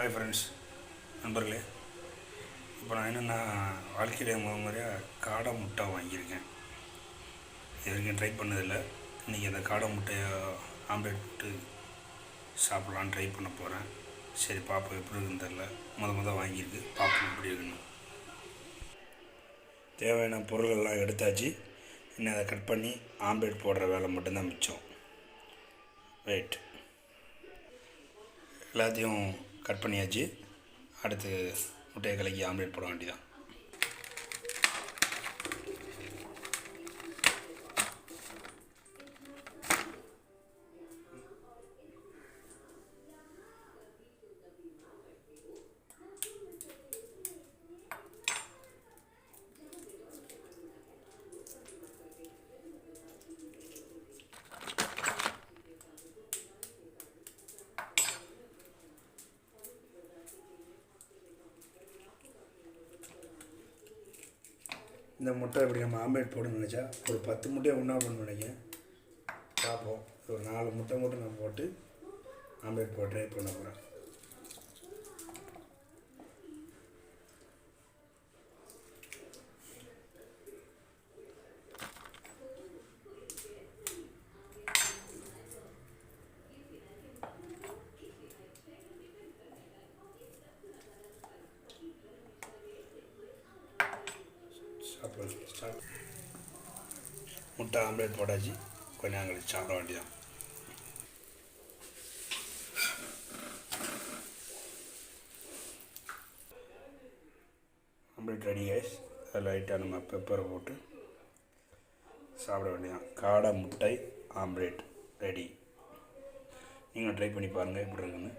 Hi friends, நண்பர்களே. இப்போ நான் என்னென்னா வாழ்க்கையில் முறையாக காடை முட்டை வாங்கியிருக்கேன். இது வரைக்கும் ட்ரை பண்ணதில்லை. இன்றைக்கி அந்த காடை முட்டையை ஆம்லேட் போட்டு சாப்பிட்லான்னு ட்ரை பண்ண போகிறேன். சரி, பார்ப்போம் எப்படி இருக்குன்னு தெரில. முத வாங்கியிருக்கு, பார்ப்போம் எப்படி இருக்குன்னு. தேவையான பொருள்கள்லாம் எடுத்தாச்சு. இன்னும் அதை கட் பண்ணி ஆம்லேட் போடுற வேலை மட்டும்தான் மிச்சம். வெயிட், எல்லாத்தையும் கட் பண்ணியாச்சு. அடுத்து முட்டையை கலக்கி ஆம்லேட் போட வேண்டியதான். இந்த முட்டை இப்படி நம்ம ஆம்லேட் போடணும்னு நினச்சா ஒரு 10 முட்டையை ஒன்றா பண்ண நினைக்கிறேன். பார்ப்போம். ஒரு 4 முட்டை மட்டும் நான் போட்டு ஆம்லேட் போட்டு ட்ரை பண்ண போகிறேன். ஸ்டார்ட். முட்டை ஆம்லேட் போட்டாச்சு. கொஞ்சம் நேரம் கழிச்சு சாப்பிட வேண்டியதான். Omelette ready guys. அதில் லைட்டாக நம்ம பெப்பரை போட்டு சாப்பிட வேண்டியதான். காடை முட்டை ஆம்லேட் ரெடி. நீங்களும் ட்ரை பண்ணி பாருங்கள் எப்படி இருக்குன்னு.